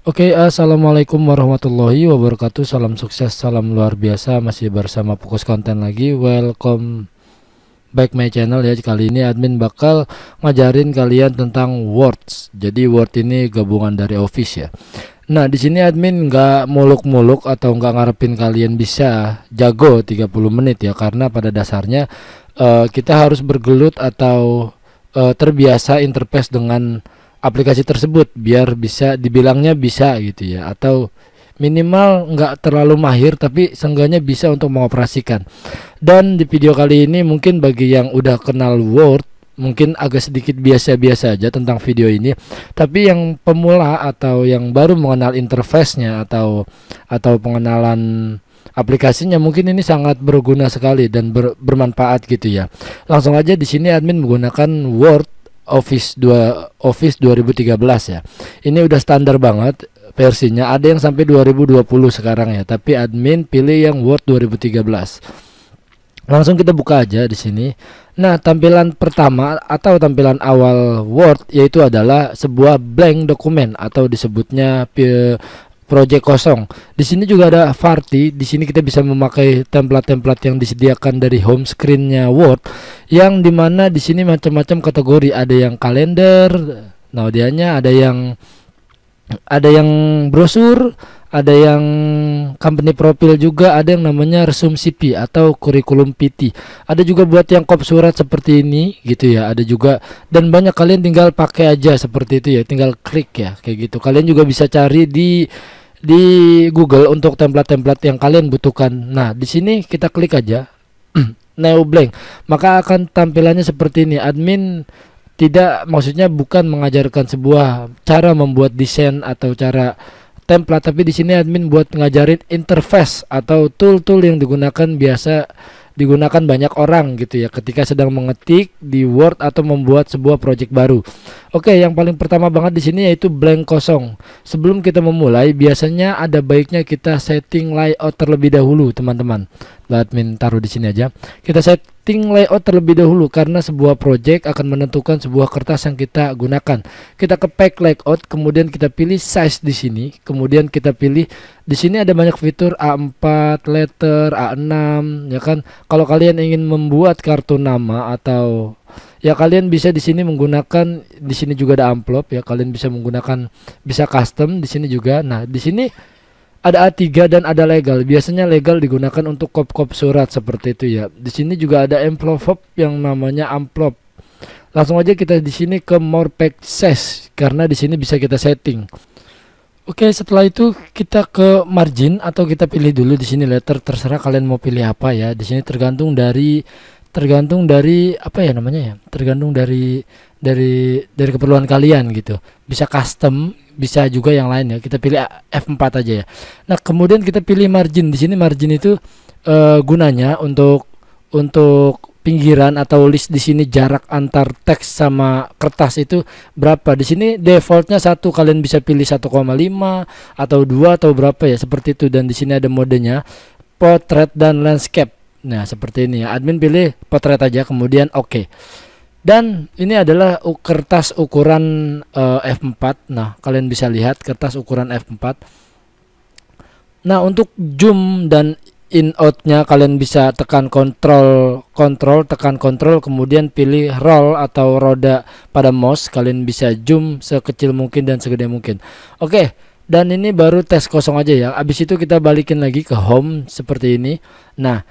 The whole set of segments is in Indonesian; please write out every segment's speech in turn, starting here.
Oke, assalamualaikum warahmatullahi wabarakatuh. Salam sukses, salam luar biasa. Masih bersama Fokus Konten lagi. Welcome back my channel ya. Kali ini admin bakal ngajarin kalian tentang Words. Jadi Word ini gabungan dari Office ya. Nah, di sini admin nggak muluk-muluk atau nggak ngarepin kalian bisa jago 30 menit ya, karena pada dasarnya kita harus bergelut atau terbiasa interface dengan aplikasi tersebut biar bisa dibilangnya bisa gitu ya, atau minimal nggak terlalu mahir tapi seenggaknya bisa untuk mengoperasikan. Dan di video kali ini mungkin bagi yang udah kenal Word mungkin agak sedikit biasa-biasa aja tentang video ini, tapi yang pemula atau yang baru mengenal interface-nya atau pengenalan aplikasinya mungkin ini sangat berguna sekali dan bermanfaat gitu ya. Langsung aja di sini admin menggunakan Word Office 2013 ya. Ini udah standar banget versinya. Ada yang sampai 2020 sekarang ya, tapi admin pilih yang Word 2013. Langsung kita buka aja di sini. Nah, tampilan pertama atau tampilan awal Word yaitu adalah sebuah blank dokumen atau disebutnya project kosong. Di sini juga ada Varti. Di sini kita bisa memakai template-template yang disediakan dari home screen-nya Word, yang dimana di sini macam-macam kategori. Ada yang kalender, nah dianya ada yang brosur, ada yang company profile, juga ada yang namanya resume CP atau kurikulum PT. Ada juga buat yang kop surat seperti ini gitu ya. Ada juga, dan banyak, kalian tinggal pakai aja seperti itu ya, tinggal klik ya kayak gitu. Kalian juga bisa cari di Google untuk template-template yang kalian butuhkan. Nah, di sini kita klik aja Neo Blank, maka akan tampilannya seperti ini. Admin maksudnya bukan mengajarkan sebuah cara membuat desain atau cara template, tapi di sini admin buat ngajarin interface atau tool-tool yang biasa digunakan banyak orang gitu ya ketika sedang mengetik di Word atau membuat sebuah project baru. Oke, yang paling pertama banget di sini yaitu blank kosong. Sebelum kita memulai, biasanya ada baiknya kita setting layout terlebih dahulu, teman-teman. Admin taruh di sini aja. Kita setting layout terlebih dahulu karena sebuah project akan menentukan sebuah kertas yang kita gunakan. Kita ke pack layout, kemudian kita pilih size di sini, kemudian kita pilih di sini ada banyak fitur A4, letter, A6 ya kan. Kalau kalian ingin membuat kartu nama atau ya, kalian bisa di sini menggunakan, di sini juga ada amplop ya, kalian bisa menggunakan, bisa custom di sini juga. Nah, di sini ada A3 dan ada legal. Biasanya legal digunakan untuk kop-kop surat seperti itu ya. Di sini juga ada envelope yang namanya amplop. Langsung aja kita di sini ke more pack size karena di sini bisa kita setting. Oke, setelah itu kita ke margin atau kita pilih dulu di sini letter, terserah kalian mau pilih apa ya. Di sini tergantung dari apa ya namanya ya, tergantung dari keperluan kalian gitu. Bisa custom, bisa juga yang lain ya. Kita pilih F4 aja ya. Nah, kemudian kita pilih margin. Di sini margin itu gunanya untuk pinggiran atau list. Di sini jarak antar teks sama kertas itu berapa. Di sini defaultnya 1, kalian bisa pilih 1,5 atau 2 atau berapa ya, seperti itu. Dan di sini ada modenya portrait dan landscape. Nah, seperti ini ya. Admin pilih portrait aja, kemudian oke. Dan ini adalah kertas ukuran F4. Nah, kalian bisa lihat kertas ukuran F4. Nah, untuk zoom dan in out-nya kalian bisa tekan kontrol, kemudian pilih roll atau roda pada mouse. Kalian bisa zoom sekecil mungkin dan segede mungkin. Oke, dan ini baru tes kosong aja ya. Habis itu kita balikin lagi ke home seperti ini. Nah,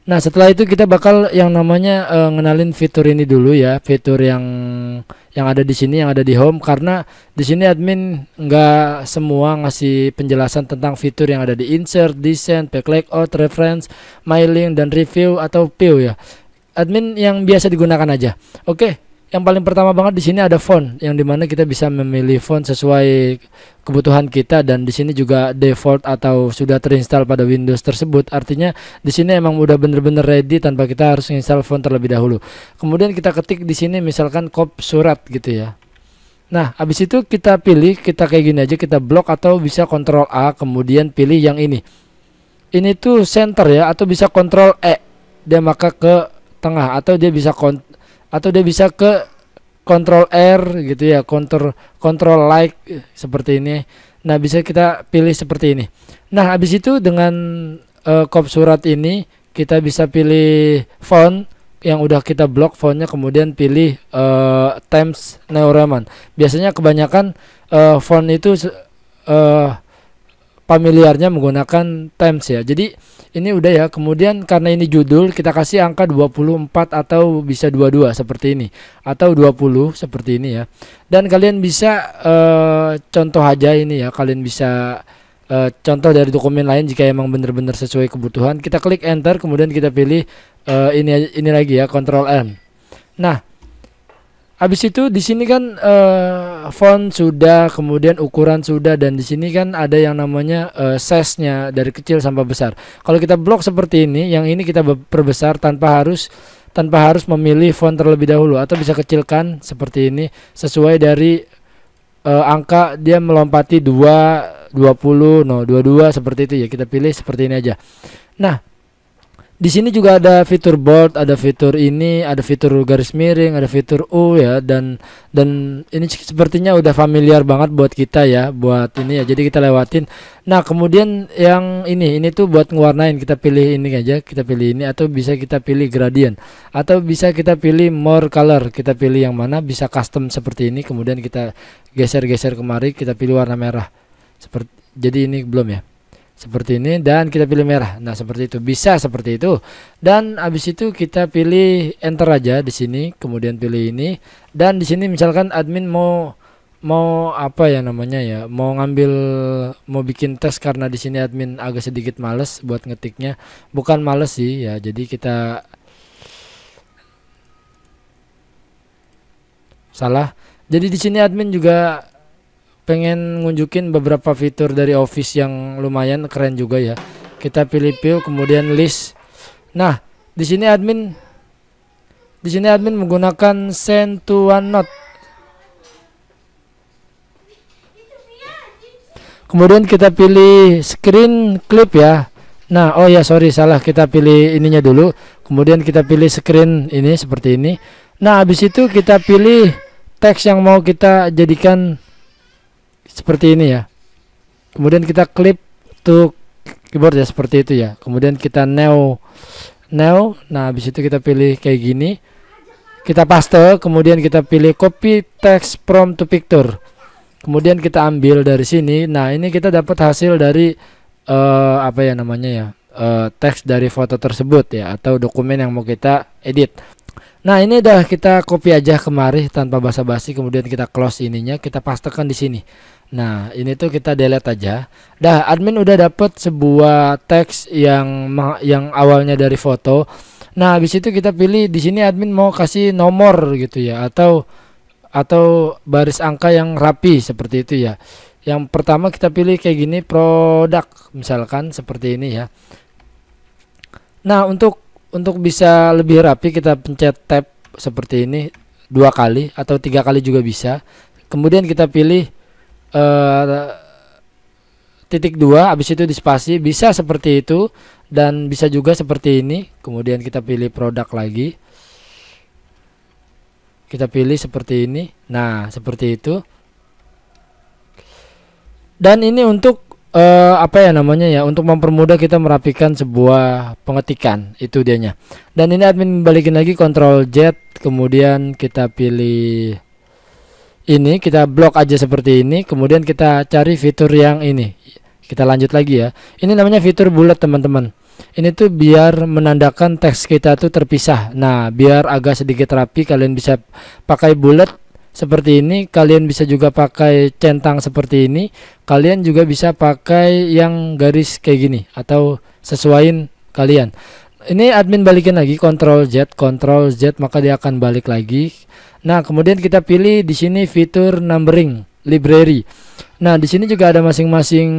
setelah itu kita bakal yang namanya ngenalin fitur ini dulu ya, fitur yang ada di sini, yang ada di home, karena di sini admin nggak semua ngasih penjelasan tentang fitur yang ada di insert, design, pack layout, reference, mailing, dan review atau view ya. Admin yang biasa digunakan aja. Oke. Yang paling pertama banget di sini ada font, yang dimana kita bisa memilih font sesuai kebutuhan kita, dan di sini juga default atau sudah terinstall pada Windows tersebut. Artinya di sini emang udah bener-bener ready tanpa kita harus install font terlebih dahulu. Kemudian kita ketik di sini misalkan kop surat gitu ya. Nah, habis itu kita pilih, kita kayak gini aja, kita blok atau bisa Ctrl A, kemudian pilih yang ini. Ini tuh center ya, atau bisa Ctrl E, dia maka ke tengah, atau dia bisa ke Control R gitu ya, control like seperti ini. Nah, bisa kita pilih seperti ini. Nah, habis itu dengan kop surat ini kita bisa pilih font yang udah kita blok fontnya, kemudian pilih Times New Roman. Biasanya kebanyakan font itu familiarnya menggunakan Times ya. Jadi ini udah ya. Kemudian karena ini judul, kita kasih angka 24 atau bisa 22 seperti ini, atau 20 seperti ini ya. Dan kalian bisa contoh aja ini ya. Kalian bisa contoh dari dokumen lain jika emang benar-benar sesuai kebutuhan. Kita klik enter, kemudian kita pilih ini lagi ya, Ctrl N. Nah, habis itu di sini kan font sudah, kemudian ukuran sudah, dan di sini kan ada yang namanya size-nya dari kecil sampai besar. Kalau kita blok seperti ini, yang ini kita perbesar tanpa harus memilih font terlebih dahulu, atau bisa kecilkan seperti ini sesuai dari angka dia melompati 2, 20, 22 seperti itu ya. Kita pilih seperti ini aja. Nah, di sini juga ada fitur bold, ada fitur ini, ada fitur garis miring, ada fitur U ya, dan ini sepertinya udah familiar banget buat kita ya, buat ini ya. Jadi kita lewatin. Nah, kemudian yang ini tuh buat ngewarnain, kita pilih ini aja, kita pilih ini, atau bisa kita pilih gradient, atau bisa kita pilih more color. Kita pilih yang mana, bisa custom seperti ini, kemudian kita geser-geser kemari, kita pilih warna merah. Seperti jadi ini belum ya. Seperti ini, dan kita pilih merah. Nah, seperti itu, bisa seperti itu. Dan habis itu kita pilih enter aja di sini, kemudian pilih ini. Dan di sini misalkan admin mau apa ya namanya ya, mau bikin tes, karena di sini admin agak sedikit males buat ngetiknya. Bukan males sih ya, jadi kita salah. Jadi di sini admin juga pengen ngunjukin beberapa fitur dari Office yang lumayan keren juga ya. Kita pilih view, kemudian list. Nah, di sini admin menggunakan send to OneNote. Kemudian kita pilih screen clip ya. Nah, oh ya sorry salah, kita pilih ininya dulu. Kemudian kita pilih screen ini seperti ini. Nah, habis itu kita pilih teks yang mau kita jadikan seperti ini ya. Kemudian kita klip to keyboard ya, seperti itu ya. Kemudian kita new. Nah, habis itu kita pilih kayak gini. Kita paste, kemudian kita pilih copy text from to picture. Kemudian kita ambil dari sini. Nah, ini kita dapat hasil dari apa ya namanya ya? Teks dari foto tersebut ya, atau dokumen yang mau kita edit. Nah, ini udah kita copy aja kemari tanpa basa-basi, kemudian kita close ininya, kita pastekan di sini. Nah, ini tuh kita delete aja. Dah, admin udah dapet sebuah teks yang awalnya dari foto. Nah, habis itu kita pilih di sini admin mau kasih nomor gitu ya, atau baris angka yang rapi seperti itu ya. Yang pertama kita pilih kayak gini, produk misalkan seperti ini ya. Nah, untuk bisa lebih rapi kita pencet tab seperti ini 2 kali atau 3 kali juga bisa. Kemudian kita pilih titik 2, habis itu di spasi, bisa seperti itu dan bisa juga seperti ini. Kemudian kita pilih produk lagi, kita pilih seperti ini. Nah, seperti itu. Dan ini untuk apa ya namanya ya, untuk mempermudah kita merapikan sebuah pengetikan, itu dianya. Dan ini admin balikin lagi, Ctrl Z, kemudian kita pilih ini, kita blok aja seperti ini. Kemudian kita cari fitur yang ini, kita lanjut lagi ya. Ini namanya fitur bullet teman-teman. Ini tuh biar menandakan teks kita tuh terpisah. Nah, biar agak sedikit rapi, kalian bisa pakai bullet seperti ini. Kalian bisa juga pakai centang seperti ini. Kalian juga bisa pakai yang garis kayak gini, atau sesuaiin kalian. Ini admin balikin lagi, Ctrl Z, maka dia akan balik lagi. Nah, kemudian kita pilih di sini fitur numbering library. Nah, di sini juga ada masing-masing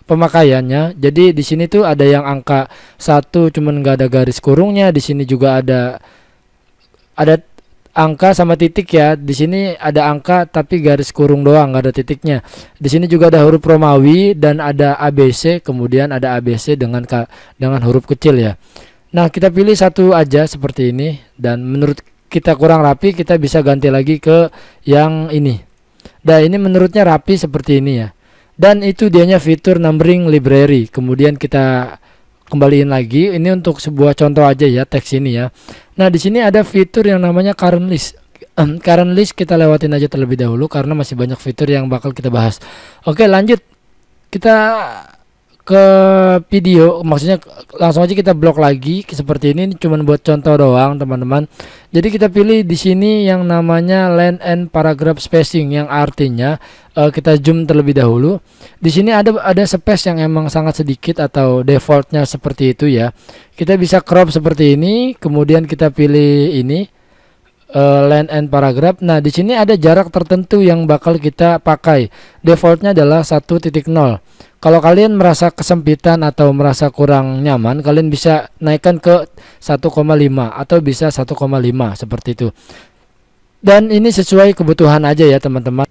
pemakaiannya. Jadi di sini tuh ada yang angka 1 cuman nggak ada garis kurungnya. Di sini juga ada angka sama titik ya. Di sini ada angka tapi garis kurung doang, nggak ada titiknya. Di sini juga ada huruf Romawi dan ada ABC, kemudian ada ABC dengan huruf kecil ya. Nah, kita pilih satu aja seperti ini, dan menurut kita kurang rapi, kita bisa ganti lagi ke yang ini. Nah, ini menurutnya rapi seperti ini ya. Dan itu dianya fitur numbering library. Kemudian kita kembaliin lagi. Ini untuk sebuah contoh aja ya, teks ini ya. Nah, di sini ada fitur yang namanya current list. Current list kita lewatin aja terlebih dahulu karena masih banyak fitur yang bakal kita bahas. Oke, lanjut. Kita ke video, maksudnya langsung aja kita blok lagi seperti ini cuman buat contoh doang teman-teman. Jadi kita pilih di sini yang namanya line and paragraph spacing, yang artinya kita zoom terlebih dahulu. Di sini ada space yang emang sangat sedikit atau defaultnya seperti itu ya. Kita bisa crop seperti ini, kemudian kita pilih ini line and paragraph. Nah, di sini ada jarak tertentu yang bakal kita pakai. Defaultnya adalah 1.0. Kalau kalian merasa kesempitan atau merasa kurang nyaman, kalian bisa naikkan ke 1,5 atau bisa 1,5 seperti itu. Dan ini sesuai kebutuhan aja ya teman-teman.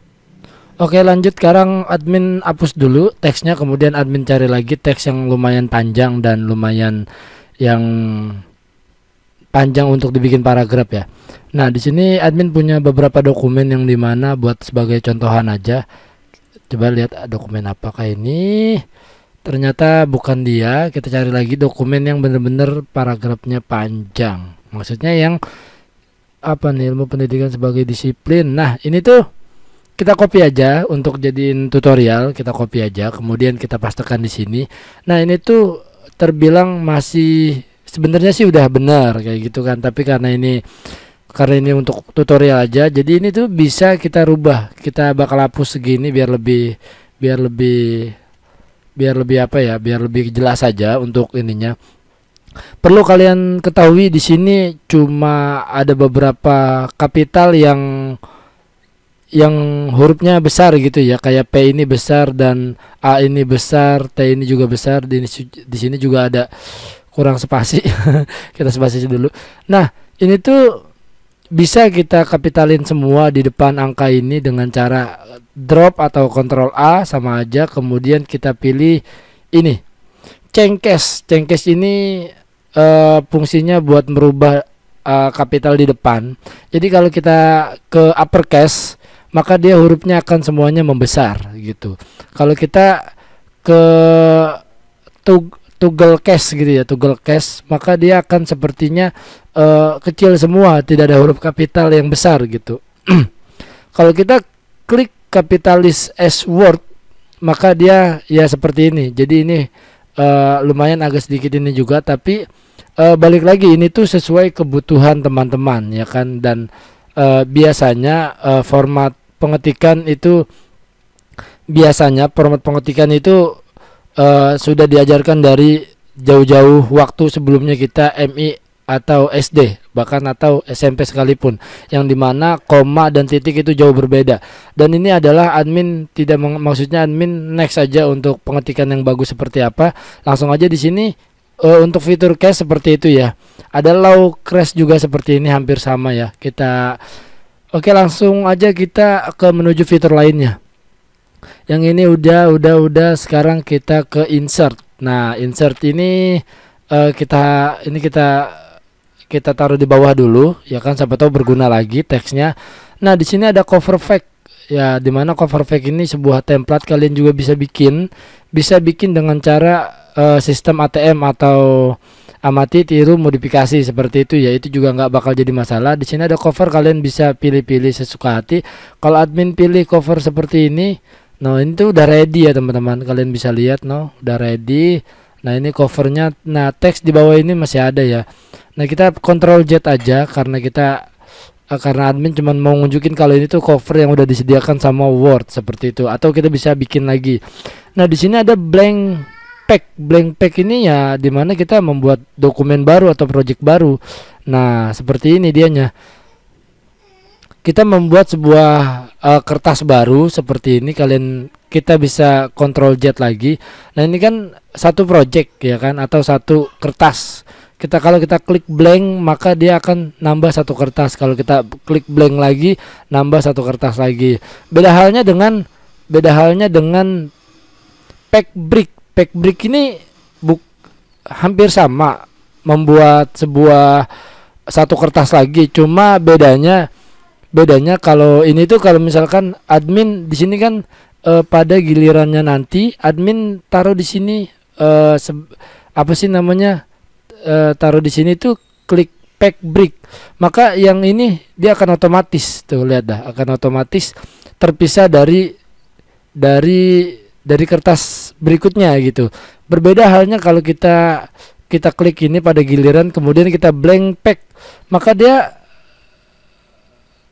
Oke, lanjut. Sekarang admin hapus dulu teksnya, kemudian admin cari lagi teks yang lumayan panjang dan lumayan yang panjang untuk dibikin paragraf ya. Nah, di sini admin punya beberapa dokumen yang dimana buat sebagai contohan aja. Coba lihat dokumen apakah ini. Ternyata bukan dia. Kita cari lagi dokumen yang bener-bener paragrafnya panjang. Maksudnya yang apa nih, ilmu pendidikan sebagai disiplin. Nah, ini tuh kita copy aja untuk jadiin tutorial. Kita copy aja, kemudian kita pastekan di sini. Nah, ini tuh terbilang masih sebenarnya sih udah benar kayak gitu kan. Tapi karena ini untuk tutorial aja, jadi ini tuh bisa kita rubah. Kita bakal hapus segini biar lebih apa ya, biar lebih jelas aja untuk ininya. Perlu kalian ketahui di sini cuma ada beberapa kapital yang hurufnya besar gitu ya, kayak P ini besar dan A ini besar, T ini juga besar. Di sini juga ada kurang spasi. Kita spasi dulu. Nah, ini tuh bisa kita kapitalin semua di depan angka ini dengan cara drop atau Ctrl A sama aja. Kemudian kita pilih ini cengkes. Cengkes ini fungsinya buat merubah kapital di depan. Jadi kalau kita ke uppercase, maka dia hurufnya akan semuanya membesar gitu. Kalau kita ke toggle case gitu ya, toggle case, maka dia akan sepertinya kecil semua, tidak ada huruf kapital yang besar gitu. Kalau kita klik kapitalis S word, maka dia ya seperti ini. Jadi ini lumayan agak sedikit ini juga, tapi balik lagi ini tuh sesuai kebutuhan teman-teman ya kan. Dan biasanya format pengetikan itu sudah diajarkan dari jauh-jauh waktu sebelumnya kita MI atau SD, bahkan atau SMP sekalipun, yang dimana koma dan titik itu jauh berbeda. Dan ini adalah admin maksudnya admin next aja untuk pengetikan yang bagus seperti apa. Langsung aja di sini untuk fitur cache seperti itu ya. Ada low crash juga seperti ini, hampir sama ya. Oke, langsung aja kita ke menuju fitur lainnya. Yang ini udah. Sekarang kita ke insert. Nah, insert ini kita taruh di bawah dulu ya kan, siapa tahu berguna lagi teksnya. Nah, di sini ada cover fact ya, dimana cover fact ini sebuah template kalian juga bisa bikin dengan cara sistem ATM atau amati, tiru, modifikasi seperti itu ya. Itu juga nggak bakal jadi masalah. Di sini ada cover, kalian bisa pilih-pilih sesuka hati. Kalau admin pilih cover seperti ini, nah ini tuh udah ready ya teman-teman, kalian bisa lihat udah ready. Nah, ini covernya. Nah, teks di bawah ini masih ada ya. Nah, kita Ctrl Z aja karena admin cuman mau nunjukin kalau ini tuh cover yang udah disediakan sama Word seperti itu, atau kita bisa bikin lagi. Nah, di sini ada blank pack ini ya, dimana kita membuat dokumen baru atau project baru. Nah, seperti ini dianya. Kita membuat sebuah kertas baru seperti ini, kita bisa Ctrl Z lagi. Nah, ini kan satu project ya kan, atau satu kertas. Kalau kita klik blank, maka dia akan nambah satu kertas. Kalau kita klik blank lagi, nambah satu kertas lagi. Beda halnya dengan pack brick ini hampir sama, membuat sebuah satu kertas lagi. Cuma bedanya kalau ini tuh, kalau misalkan admin di sini kan pada gilirannya nanti admin taruh di sini, apa sih namanya, taruh di sini tuh klik pack brick, maka yang ini dia akan otomatis tuh, lihat dah, akan otomatis terpisah dari kertas berikutnya gitu. Berbeda halnya kalau kita klik ini pada giliran kemudian kita blank pack, maka dia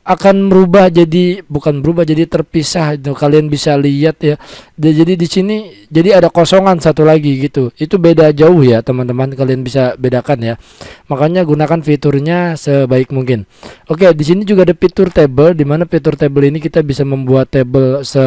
akan berubah jadi, bukan berubah, jadi terpisah itu. Kalian bisa lihat ya. Jadi di sini jadi ada kosongan satu lagi gitu. Itu beda jauh ya teman-teman, kalian bisa bedakan ya. Makanya gunakan fiturnya sebaik mungkin. Oke, di sini juga ada fitur table, di mana fitur table ini kita bisa membuat table se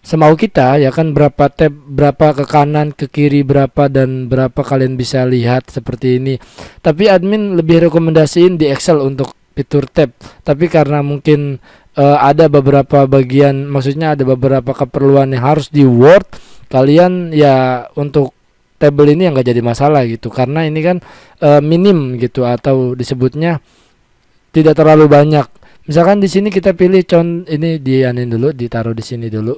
semau kita ya kan, berapa tab, berapa ke kanan ke kiri berapa, dan berapa kalian bisa lihat seperti ini. Tapi admin lebih rekomendasiin di Excel untuk fitur tab, tapi karena mungkin ada beberapa bagian, maksudnya ada beberapa keperluan yang harus di Word, kalian ya untuk table ini yang nggak jadi masalah gitu, karena ini kan minim gitu, atau disebutnya tidak terlalu banyak. Misalkan di sini kita pilih ini dianin dulu, ditaruh di sini dulu.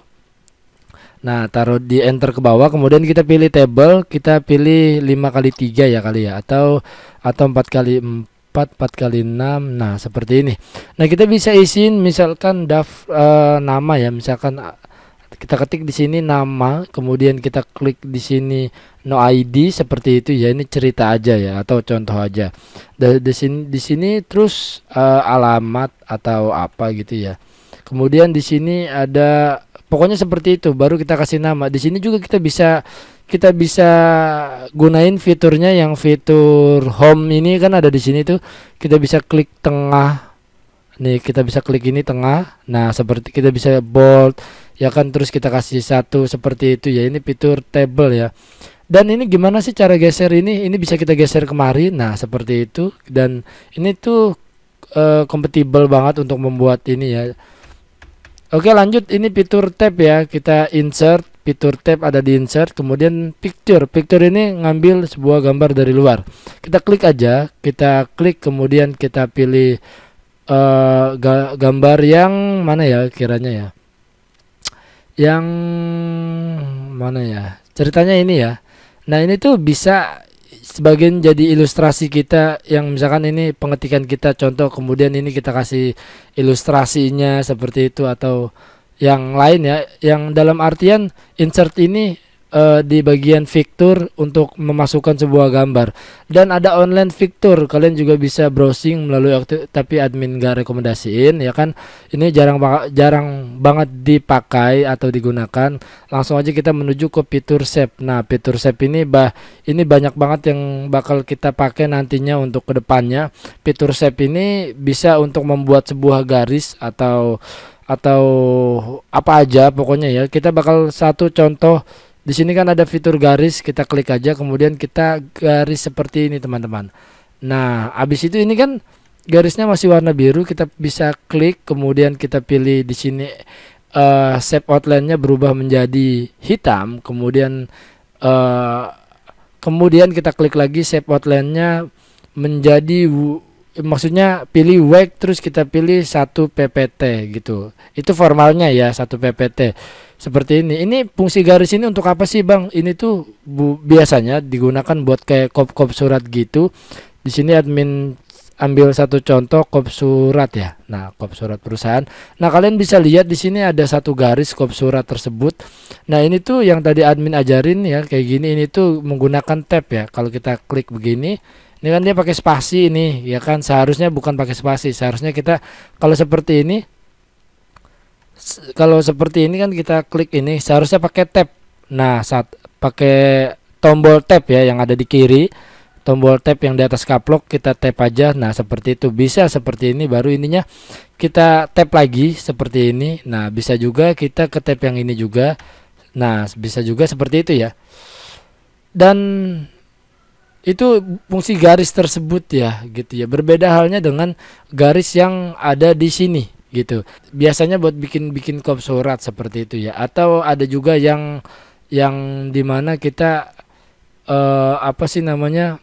Nah, taruh di enter ke bawah, kemudian kita pilih table, kita pilih 5x3 ya kali ya, atau 4x4, 4x6. Nah, seperti ini. Nah, kita bisa isiin misalkan nama ya, misalkan kita ketik di sini nama, kemudian kita klik di sini no ID seperti itu ya. Ini cerita aja ya, atau contoh aja. Di sini terus alamat atau apa gitu ya. Kemudian di sini ada, pokoknya seperti itu, baru kita kasih nama. Di sini juga kita bisa gunain fiturnya, yang fitur home ini kan ada di sini tuh. Kita bisa klik tengah. Nih, kita bisa klik ini tengah. Nah, seperti kita bisa bold ya kan, terus kita kasih satu seperti itu ya. Ini fitur table ya. Dan ini gimana sih cara geser ini? Ini bisa kita geser kemari. Nah, seperti itu. Dan ini tuh kompatibel banget untuk membuat ini ya. Oke, lanjut, ini fitur tab ya. Kita insert, fitur tab ada di insert, kemudian picture. Picture ini ngambil sebuah gambar dari luar. Kita klik aja, kita klik kemudian kita pilih gambar yang mana ya kiranya ya. Yang mana ya? Ceritanya ini ya. Nah, ini tuh bisa sebagian jadi ilustrasi kita, yang misalkan ini pengetikan kita contoh, kemudian ini kita kasih ilustrasinya seperti itu, atau yang lain ya, yang dalam artian insert ini di bagian fitur untuk memasukkan sebuah gambar. Dan ada online fitur, kalian juga bisa browsing melalui, tapi admin gak rekomendasiin ya kan. Ini jarang banget dipakai atau digunakan. Langsung aja kita menuju ke fitur shape. Nah, fitur shape ini ini banyak banget yang bakal kita pakai nantinya untuk kedepannya. Fitur shape ini bisa untuk membuat sebuah garis atau apa aja pokoknya ya. Kita bakal satu contoh. Di sini kan ada fitur garis, kita klik aja, kemudian kita garis seperti ini teman-teman. Nah, habis itu ini kan garisnya masih warna biru, kita bisa klik, kemudian kita pilih di sini shape outline-nya berubah menjadi hitam, kemudian kita klik lagi, shape outline-nya menjadi maksudnya pilih white, terus kita pilih 1 ppt gitu. Itu formalnya ya, 1 ppt. Seperti ini. Ini fungsi garis ini untuk apa sih, Bang? Ini tuh biasanya digunakan buat kayak kop surat gitu. Di sini admin ambil satu contoh kop surat ya. Nah, kop surat perusahaan. Nah, kalian bisa lihat di sini ada satu garis kop surat tersebut. Nah, ini tuh yang tadi admin ajarin ya, kayak gini. Ini tuh menggunakan tab ya. Kalau kita klik begini, ini kan dia pakai spasi ini, ya kan? Seharusnya bukan pakai spasi. Seharusnya kita kalau seperti ini kan kita klik ini seharusnya pakai tab. Nah, saat pakai tombol tab ya yang ada di kiri, tombol tab yang di atas kaplok, kita tap aja. Nah, seperti itu, bisa seperti ini, baru ininya kita tap lagi seperti ini. Nah, bisa juga kita ke tab yang ini juga. Nah, bisa juga seperti itu ya. Dan itu fungsi garis tersebut ya gitu ya. Berbeda halnya dengan garis yang ada di sini gitu. Biasanya buat bikin kop surat seperti itu ya. Atau ada juga yang dimana kita apa sih namanya,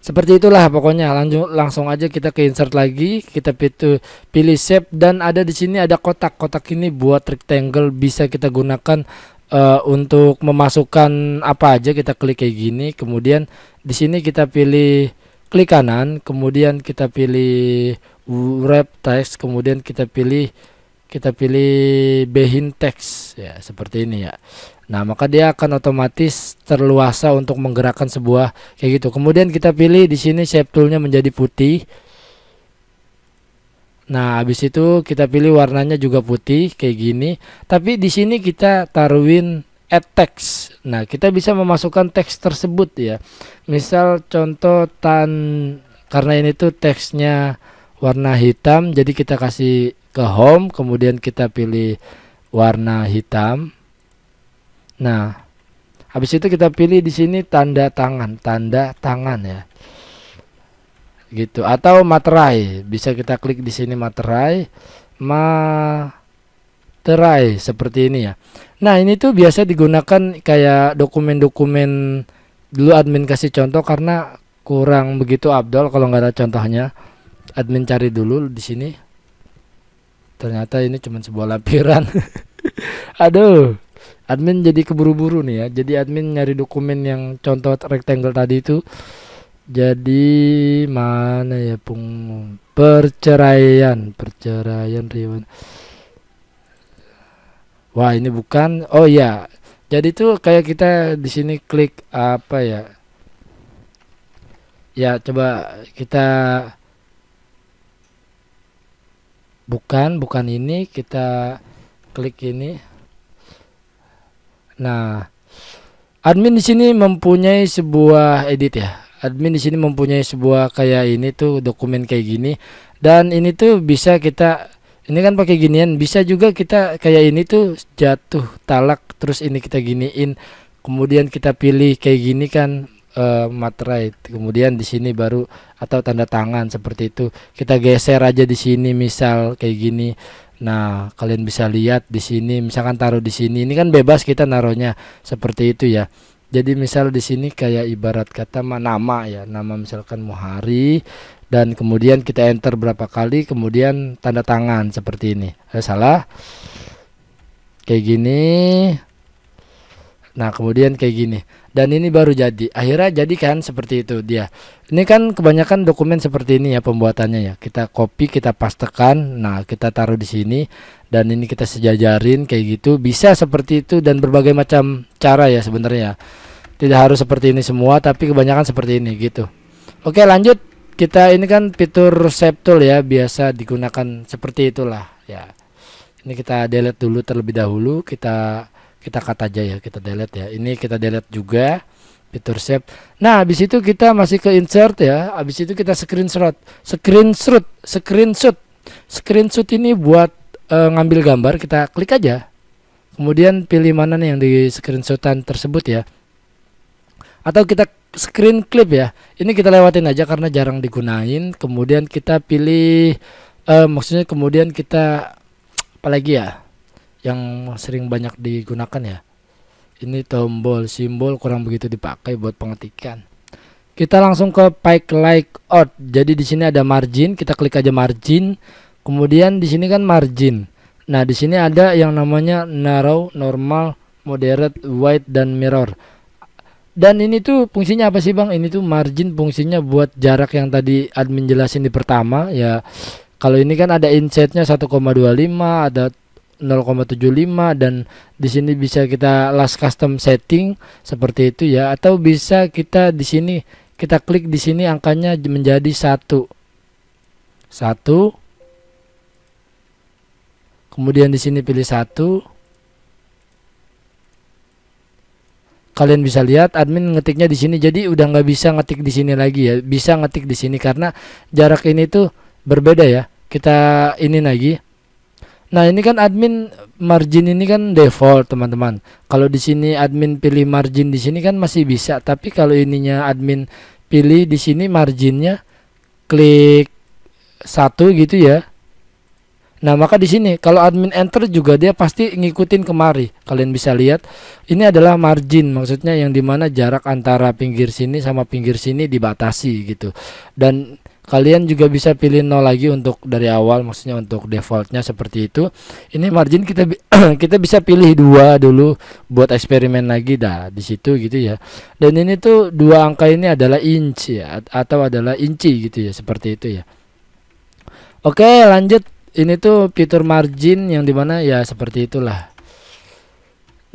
Seperti itulah pokoknya. Langsung aja kita ke insert lagi, kita pilih shape dan ada di sini ada kotak. Kotak ini buat rectangle, bisa kita gunakan untuk memasukkan apa aja. Kita klik kayak gini, kemudian di sini kita pilih klik kanan, kemudian kita pilih wrap text, kemudian kita pilih behind text ya, seperti ini ya. Nah, maka dia akan otomatis terluasa untuk menggerakkan sebuah kayak gitu. Kemudian kita pilih di sini shape toolnya menjadi putih. Nah, habis itu kita pilih warnanya juga putih kayak gini. Tapi di sini kita taruhin add text. Nah, kita bisa memasukkan teks tersebut ya. Misal contoh karena ini tuh teksnya warna hitam, jadi kita kasih ke home, kemudian kita pilih warna hitam. Nah, habis itu kita pilih di sini tanda tangan ya. Gitu, atau materai. Bisa kita klik di sini materai seperti ini ya. Nah, ini tuh biasa digunakan kayak dokumen-dokumen. Dulu admin kasih contoh karena kurang begitu abdol kalau nggak ada contohnya. Admin cari dulu di sini. Ternyata ini cuma sebuah lampiran. Aduh, admin jadi keburu-buru nih ya. Jadi admin nyari dokumen yang contoh rectangle tadi itu. Jadi mana ya perceraian riwan. Wah, ini bukan. Oh ya. Jadi tuh kayak kita di sini klik apa ya? Ya, coba kita bukan ini, kita klik ini. Nah, admin di sini mempunyai sebuah edit ya. Admin di sini mempunyai sebuah kayak ini tuh dokumen kayak gini, dan ini tuh bisa kita ini kan pakai ginian, bisa juga kita kayak ini tuh jatuh talak terus ini kita giniin, kemudian kita pilih kayak gini kan materai, kemudian di sini baru atau tanda tangan seperti itu kita geser aja di sini misal kayak gini. Nah, kalian bisa lihat di sini misalkan taruh di sini, ini kan bebas kita naruhnya seperti itu ya. Jadi misal di sini kayak ibarat kata nama ya, nama misalkan Muhari, dan kemudian kita enter berapa kali, kemudian tanda tangan seperti ini. Salah. Kayak gini. Nah, kemudian kayak gini. Dan ini baru jadi. Akhirnya jadi kan seperti itu dia. Ini kan kebanyakan dokumen seperti ini ya pembuatannya ya. Kita copy, kita pastekan. Nah, kita taruh di sini dan ini kita sejajarin kayak gitu. Bisa seperti itu dan berbagai macam cara ya sebenarnya. Tidak harus seperti ini semua, tapi kebanyakan seperti ini gitu. Oke, lanjut. Kita ini kan fitur shape tool ya, biasa digunakan seperti itulah ya. Ini kita delete dulu terlebih dahulu. Kita cut aja ya, kita delete ya. Ini kita delete juga fitur shape. Nah, habis itu kita masih ke insert ya. Habis itu kita screenshot. Screenshot ini buat ngambil gambar, kita klik aja. Kemudian pilih mana nih yang di screenshotan tersebut ya. Atau kita screen clip ya. Ini kita lewatin aja karena jarang digunain. Kemudian kita pilih maksudnya kemudian kita apalagi ya yang sering banyak digunakan ya. Ini tombol simbol kurang begitu dipakai buat pengetikan. Kita langsung ke pick layout. Jadi di sini ada margin, kita klik aja margin. Kemudian di sini kan margin. Nah, di sini ada yang namanya narrow, normal, moderate, wide, dan mirror. Dan ini tuh fungsinya apa sih Bang? Ini tuh margin fungsinya buat jarak yang tadi admin jelasin di pertama ya. Kalau ini kan ada insetnya 1,25, ada 0,75, dan di sini bisa kita last custom setting seperti itu ya. Atau bisa kita di sini kita klik di sini angkanya menjadi 1. Kemudian di sini pilih 1. Kalian bisa lihat admin ngetiknya di sini, jadi udah nggak bisa ngetik di sini lagi ya, bisa ngetik di sini karena jarak ini tuh berbeda ya. Kita ini lagi. Nah, ini kan admin margin ini kan default teman-teman. Kalau di sini admin pilih margin di sini kan masih bisa, tapi kalau ininya admin pilih di sini marginnya klik 1 gitu ya. Nah, maka di sini kalau admin enter juga dia pasti ngikutin kemari. Kalian bisa lihat ini adalah margin, maksudnya yang dimana jarak antara pinggir sini sama pinggir sini dibatasi gitu. Dan kalian juga bisa pilih 0 lagi untuk dari awal, maksudnya untuk defaultnya seperti itu. Ini margin kita kita bisa pilih 2 dulu buat eksperimen lagi dah di situ gitu ya. Dan ini tuh 2 angka ini adalah inch ya, atau adalah inci gitu ya, seperti itu ya. Oke, lanjut. Ini tuh fitur margin yang dimana ya seperti itulah.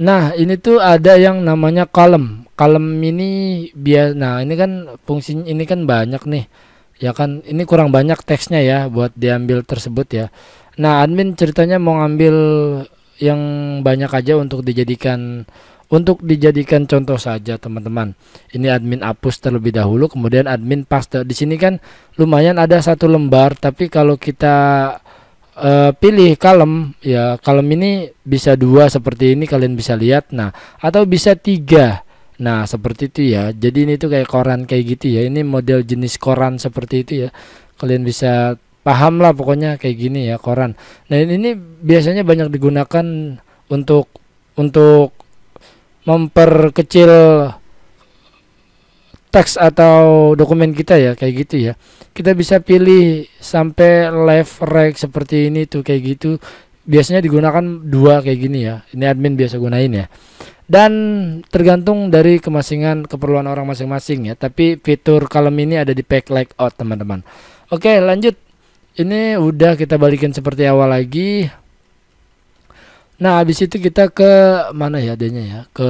Nah, ini tuh ada yang namanya column. Column ini biar, nah ini kan fungsinya ini kan banyak nih. Ya kan, ini kurang banyak teksnya ya buat diambil tersebut ya. Nah, admin ceritanya mau ngambil yang banyak aja untuk dijadikan contoh saja teman-teman. Ini admin hapus terlebih dahulu, kemudian admin paste. Di sini kan lumayan ada 1 lembar, tapi kalau kita pilih column ya, column ini bisa 2 seperti ini kalian bisa lihat. Nah, atau bisa 3. Nah, seperti itu ya. Jadi ini tuh kayak koran kayak gitu ya. Ini model jenis koran seperti itu ya. Kalian bisa paham lah pokoknya kayak gini ya, koran. Nah, ini biasanya banyak digunakan untuk memperkecil teks atau dokumen kita ya, kayak gitu ya. Kita bisa pilih sampai left right seperti ini tuh, kayak gitu. Biasanya digunakan 2 kayak gini ya. Ini admin biasa gunain ya. Dan tergantung dari keperluan orang masing-masing ya. Tapi fitur column ini ada di pack layout teman-teman. Oke, lanjut. Ini udah kita balikin seperti awal lagi. Nah, habis itu kita ke mana ya adanya ya? Ke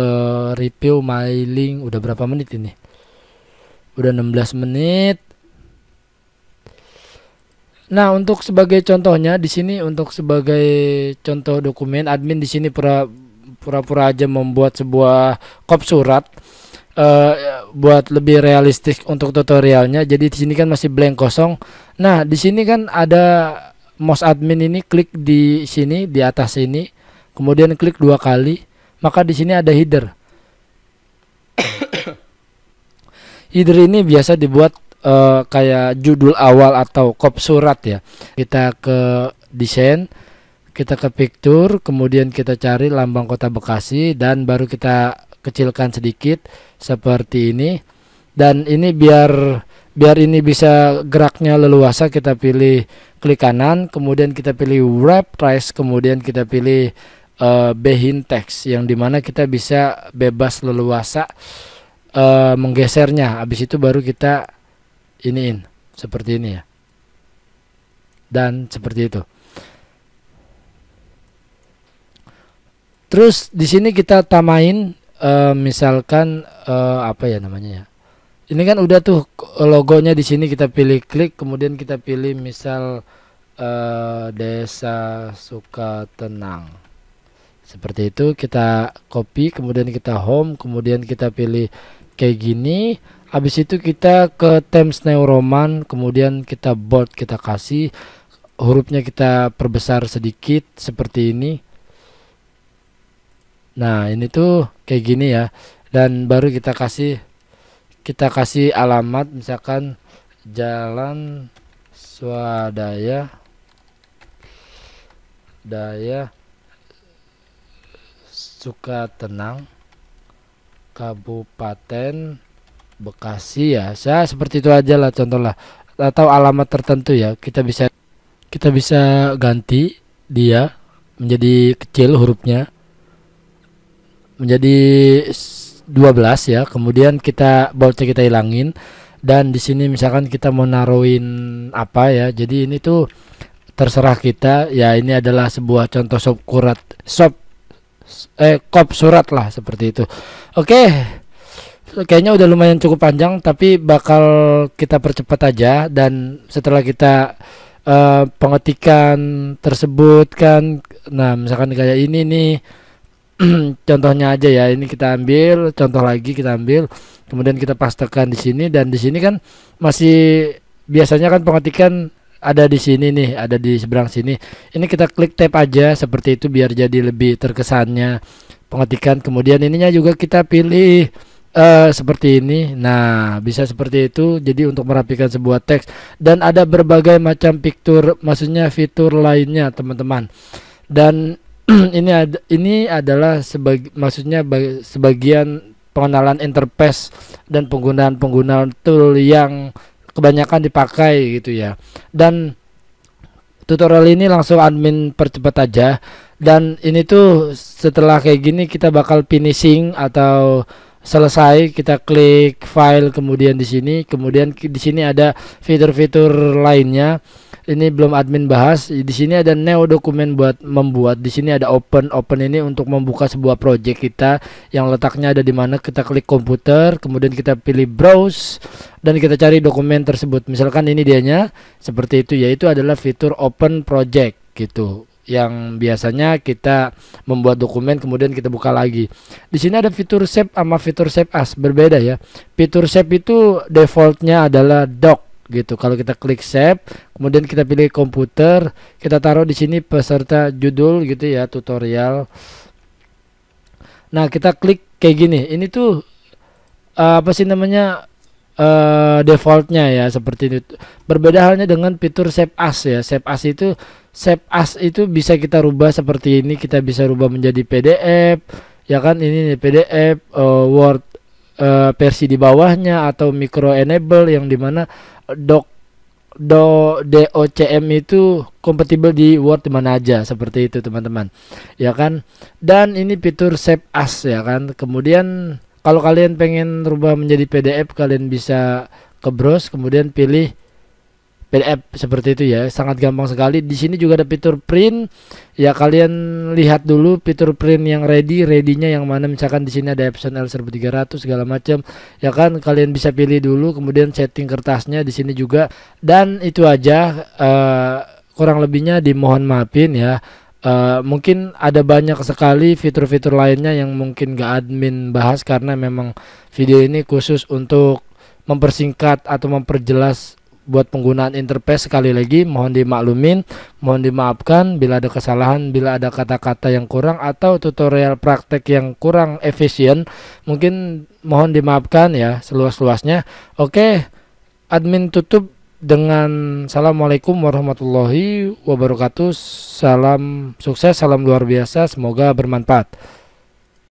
review mailing. Udah berapa menit ini? Udah 16 menit. Nah, untuk sebagai contohnya di sini, untuk sebagai contoh dokumen, admin di sini pura-pura aja membuat sebuah kop surat buat lebih realistis untuk tutorialnya. Jadi di sini kan masih blank kosong. Nah, di sini kan ada mouse admin ini, klik di sini di atas ini, kemudian klik 2 kali, maka di sini ada header. Header ini biasa dibuat kayak judul awal atau kop surat ya. Kita ke desain, kita ke picture, kemudian kita cari lambang kota Bekasi dan baru kita kecilkan sedikit seperti ini. Dan ini biar ini bisa geraknya leluasa, kita pilih klik kanan, kemudian kita pilih wrap price, kemudian kita pilih behind text, yang dimana kita bisa bebas leluasa menggesernya. Habis itu baru kita iniin seperti ini ya, dan seperti itu. Terus di sini kita tamain misalkan apa ya namanya ya, ini kan udah tuh logonya. Di sini kita pilih klik, kemudian kita pilih misal Desa Sukatenang seperti itu. Kita copy, kemudian kita home, kemudian kita pilih kayak gini. Habis itu kita ke Times New Roman, kemudian kita bold, kita kasih hurufnya, kita perbesar sedikit seperti ini. Nah, ini tuh kayak gini ya. Dan baru kita kasih alamat, misalkan Jalan Swadaya Sukatenang, Kabupaten Bekasi ya. Saya seperti itu aja lah contoh lah, atau alamat tertentu ya. Kita bisa ganti dia menjadi kecil, hurufnya menjadi 12 ya. Kemudian kita boldnya kita hilangin, dan di sini misalkan kita mau naruhin apa ya. Jadi ini tuh terserah kita ya. Ini adalah sebuah contoh kop surat lah seperti itu. Oke. Kayaknya udah lumayan cukup panjang, tapi bakal kita percepat aja. Dan setelah kita pengetikan tersebut kan, nah misalkan kayak ini nih contohnya aja ya. Ini kita ambil contoh lagi, kita ambil, kemudian kita pastekan di sini. Dan di sini kan masih biasanya kan pengetikan ada di sini nih, ada di seberang sini. Ini kita klik tab aja seperti itu biar jadi lebih terkesannya pengetikan. Kemudian ininya juga kita pilih seperti ini. Nah, bisa seperti itu. Jadi untuk merapikan sebuah teks, dan ada berbagai macam fitur, maksudnya fitur lainnya, teman-teman. Dan ini adalah maksudnya sebagian pengenalan interface dan penggunaan tool yang kebanyakan dipakai gitu ya. Dan tutorial ini langsung admin percepat aja. Dan ini tuh setelah kayak gini kita bakal finishing atau selesai, kita klik file, kemudian di sini, kemudian di sini ada fitur-fitur lainnya. Ini belum admin bahas. Di sini ada new dokumen buat membuat. Di sini ada open ini untuk membuka sebuah project kita yang letaknya ada di mana. Kita klik komputer, kemudian kita pilih browse dan kita cari dokumen tersebut. Misalkan ini dianya, seperti itu, yaitu adalah fitur open project gitu, yang biasanya kita membuat dokumen kemudian kita buka lagi. Di sini ada fitur save sama fitur save as, berbeda ya. Fitur save itu defaultnya adalah doc gitu. Kalau kita klik save, kemudian kita pilih komputer, kita taruh di sini peserta judul gitu ya, tutorial. Nah, kita klik kayak gini. Ini tuh apa sih namanya, defaultnya ya, seperti ini. Berbeda halnya dengan fitur save as ya. Save as itu bisa kita rubah seperti ini. Kita bisa rubah menjadi PDF ya kan, ini nih PDF, Word versi di bawahnya, atau micro enable yang dimana docm itu kompatibel di Word dimana aja, seperti itu teman-teman ya kan. Dan ini fitur save as ya kan. Kemudian kalau kalian pengen rubah menjadi PDF, kalian bisa ke browse kemudian pilih PDF seperti itu ya, sangat gampang sekali. Di sini juga ada fitur print ya, kalian lihat dulu fitur print yang ready-nya yang mana. Misalkan di sini ada Epson L1300 segala macam ya kan, kalian bisa pilih dulu, kemudian setting kertasnya di sini juga. Dan itu aja, kurang lebihnya dimohon maafin ya. Mungkin ada banyak sekali fitur-fitur lainnya yang mungkin gak admin bahas, karena memang video ini khusus untuk mempersingkat atau memperjelas buat penggunaan interface. Sekali lagi mohon dimaklumin, mohon dimaafkan bila ada kesalahan, bila ada kata-kata yang kurang atau tutorial praktek yang kurang efisien, mungkin mohon dimaafkan ya seluas-luasnya. Oke, admin tutup dengan assalamualaikum warahmatullahi wabarakatuh. Salam sukses, salam luar biasa, semoga bermanfaat.